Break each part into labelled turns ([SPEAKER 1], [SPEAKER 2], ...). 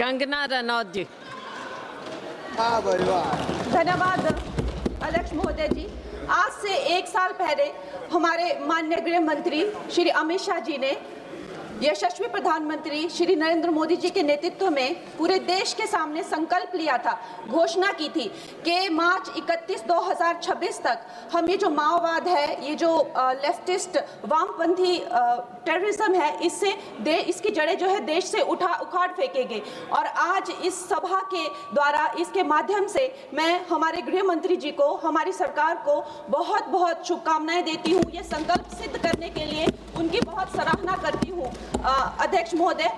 [SPEAKER 1] कंगना रनौत जी।
[SPEAKER 2] धन्यवाद अध्यक्ष महोदय जी। आज से 1 साल पहले हमारे माननीय गृह मंत्री श्री अमित शाह जी ने यशस्वी प्रधानमंत्री श्री नरेंद्र मोदी जी के नेतृत्व में पूरे देश के सामने संकल्प लिया था, घोषणा की थी कि मार्च 31 2026 तक हम ये जो माओवाद है, ये जो लेफ्टिस्ट वामपंथी टेररिज्म है, इसकी जड़ें जो है देश से उखाड़ फेंकेंगे। और आज इस सभा के द्वारा, इसके माध्यम से मैं हमारे गृह मंत्री जी को, हमारी सरकार को बहुत बहुत शुभकामनाएं देती हूँ। ये संकल्प सिद्ध करने के लिए उनकी बहुत सराहना करती हूँ। अध्यक्ष महोदय,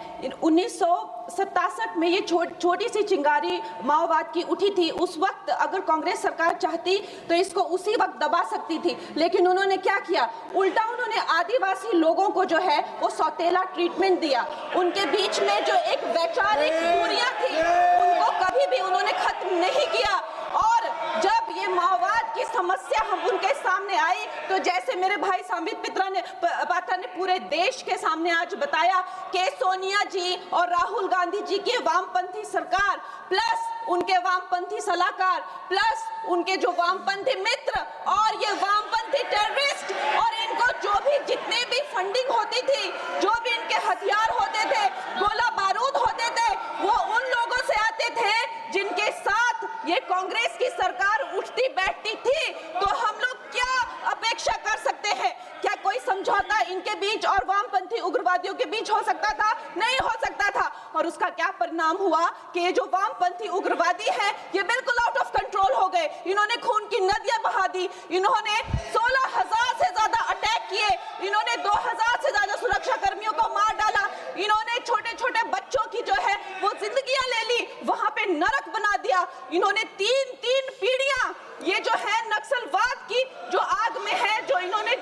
[SPEAKER 2] 1967 में ये छोटी सी चिंगारी माओवाद की उठी थी। उस वक्त अगर कांग्रेस सरकार चाहती तो इसको उसी वक्त दबा सकती थी, लेकिन उन्होंने क्या किया, उल्टा उन्होंने आदिवासी लोगों को जो है वो सौतेला ट्रीटमेंट दिया। उनके बीच में जो एक वैचारिक दूरियां थी उनको कभी भी उन्होंने खत्म नहीं किया। और जब ये माओवाद की समस्या हम उनके सामने आई तो जैसे मेरे भाई संबित पात्रा ने पूरे देश के सामने आज बताया कि सोनिया जी और राहुल गांधी जी की वामपंथी सरकार प्लस उनके वामपंथी सलाहकार प्लस उनके जो वामपंथी मित्र और ये वामपंथी टेररिस्ट और इनको जो भी जितने भी फंडिंग होती थी, जो भी इनके हथियार होते थे, गोला बारूद होते थे, वो उन लोगों से आते थे जिनके साथ ये कांग्रेस की सरकार उठती बैठती थी। तो हम लोग क्या अपेक्षा कर सकते हैं? क्या कोई समझौता इनके बीच और वामपंथी उग्रवादियों के बीच हो सकता था? नहीं हो सकता था। और उसका क्या परिणाम हुआ कि ये जो वामपंथी उग्रवादी हैं ये बिल्कुल आउट ऑफ कंट्रोल हो गए। इन्होंने खून की नदियां बहा दी, इन्होंने 16,000 से ज्यादा अटैक किए, इन्होंने 2,000 से ज्यादा सुरक्षा कर्मियों को मार डाला, इन्होंने छोटे छोटे बच्चों की जो है वो जिंदगियां ले ली, वहां पे नरक बना दिया। इन्होंने तीन पीढ़ियां ये जो है नक्सलवाद की जो आग में है जो इन्होंने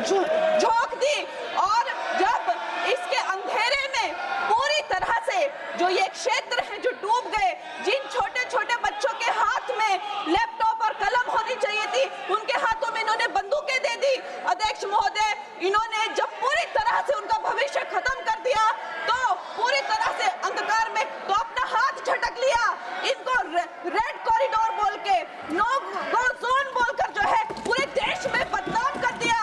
[SPEAKER 2] झोंक दी। और जब इसके अंधेरे में पूरी तरह से जो ये क्षेत्र है जो डूब गए, जिन छोटे छोटे बच्चों के हाथ में लैपटॉप और कलम होनी चाहिए थी उनके हाथों में इन्होंने बंदूकें दे दी। अध्यक्ष महोदय, इन्होंने जब पूरी तरह से उनका भविष्य खत्म कर दिया तो पूरी तरह से अंधकार में तो अपना हाथ झटक लिया। इनको रेड कॉरिडोर बोल के, नो गो जोन बोलकर जो है पूरे देश में बदनाम कर दिया।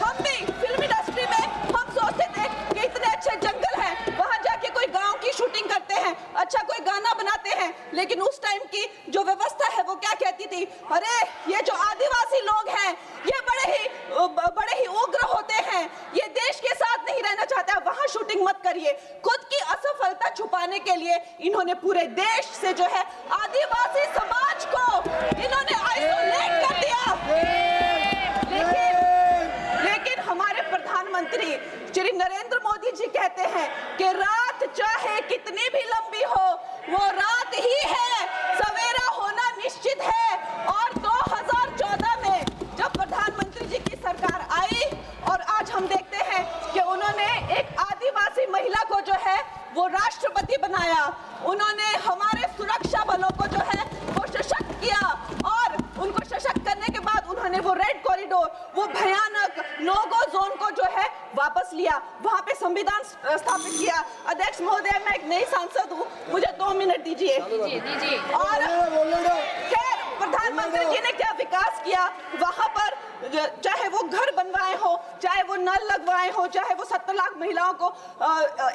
[SPEAKER 2] हम भी फिल्म इंडस्ट्री में हम सोचते थे कि इतने अच्छे जंगल हैं, वहां जाके कोई गांव की शूटिंग करते हैं, अच्छा कोई गाना बनाते हैं, लेकिन उस टाइम की जो व्यवस्था है वो क्या कहती थी, अरे ये जो आदिवासी लोग हैं ये बड़े ही उग्र होते हैं, ये देश के साथ नहीं रहना चाहते, वहां शूटिंग मत करिए। खुद की असफलता छुपाने के लिए इन्होंने पूरे देश से जो है आदिवासी समाज को इन्होंने आइसोलेट कर दिया। लेकिन हमारे प्रधानमंत्री श्री नरेंद्र मोदी जी कहते हैं कि रात चाहे कितनी भी लंबी हो वो रात ही है, सवेरा होना निश्चित है। और 2014 में जब प्रधानमंत्री जी की सरकार आई और आज हम देखते हैं कि उन्होंने एक आदिवासी महिला को जो है वो राष्ट्रपति बनाया, उन्होंने हमारे सुरक्षा बलों को जो है वो सशक्त किया और उनको सशक्त करने के बाद उन्होंने वो रेड कॉरिडोर, वो भयानक नो गो जोन को जो है वापस लिया, वहां पे संविधान स्थापित किया। अध्यक्ष महोदय, मैं एक नई सांसद हूँ, मुझे 2 मिनट दीजिए। और खैर प्रधानमंत्री जी ने क्या विकास किया वहां पर, चाहे वो घर बनवाए हो, चाहे वो नल लगवाए हो, चाहे वो 70 लाख महिलाओं को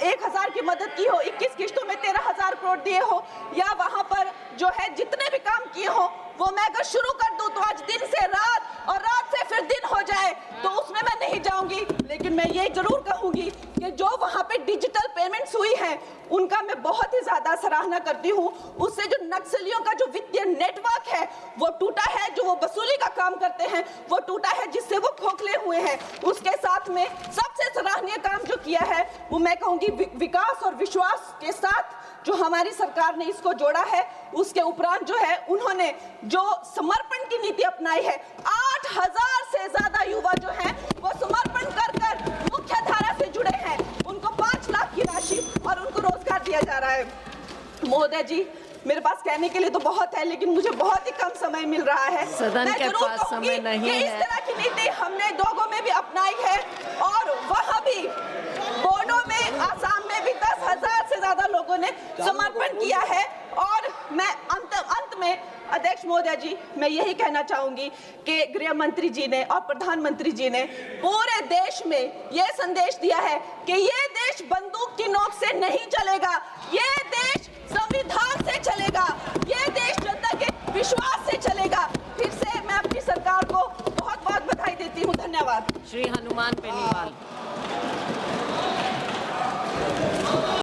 [SPEAKER 2] 1,000 की मदद की हो, 21 किस्तों में 13,000 करोड़ दिए हो, या वहां पर जो है जितने भी काम किए हो वो मैं अगर शुरू कर दूं तो आज दिन से रात और रात से फिर दिन हो जाए तो उसमें मैं नहीं जाऊंगी। लेकिन मैं ये जरूर कहूंगी कि जो वहां पे डिजिटल पेमेंट्स हुई हैं उनका मैं बहुत ही ज्यादा सराहना करती हूँ। उससे जो नक्सलियों का जो वित्तीय नेटवर्क है वो टूटा है, जो वो वसूली का काम करते हैं वो टूटा है, जिससे वो खोखले हुए हैं। उसके साथ में सबसे सराहनीय काम जो किया है वो मैं कहूंगी विकास और विश्वास के साथ जो हमारी सरकार ने इसको जोड़ा है। उसके उपरांत जो है उन्होंने जो समर्पण की नीति अपनाई है, 8,000 से ज्यादा युवा जो हैं वो समर्पण कर मुख्य धारा से जुड़े हैं, उनको 5 लाख की राशि और उनको रोजगार दिया जा रहा है। महोदय जी, मेरे पास कहने के लिए तो बहुत है लेकिन मुझे बहुत ही कम समय मिल रहा है।
[SPEAKER 1] सदन के पास समय नहीं है।
[SPEAKER 2] इस तरह की नीति हमने दोगो में भी अपनाई है और वहाँ भी बोडो में, आसाम में भी 10,000 से ज्यादा लोगों ने समर्पण किया है। और मैं अंत में अध्यक्ष महोदय जी, मैं यही कहना चाहूंगी कि गृह मंत्री जी ने और प्रधानमंत्री जी ने पूरे देश में यह संदेश दिया है कि ये देश बंदूक की नोक से नहीं चलेगा, ये देश संविधान से चलेगा, ये देश जनता के विश्वास से चलेगा। फिर से मैं अपनी सरकार को बहुत बहुत बधाई देती हूँ। धन्यवाद।
[SPEAKER 1] श्री हनुमान बेनीवाल।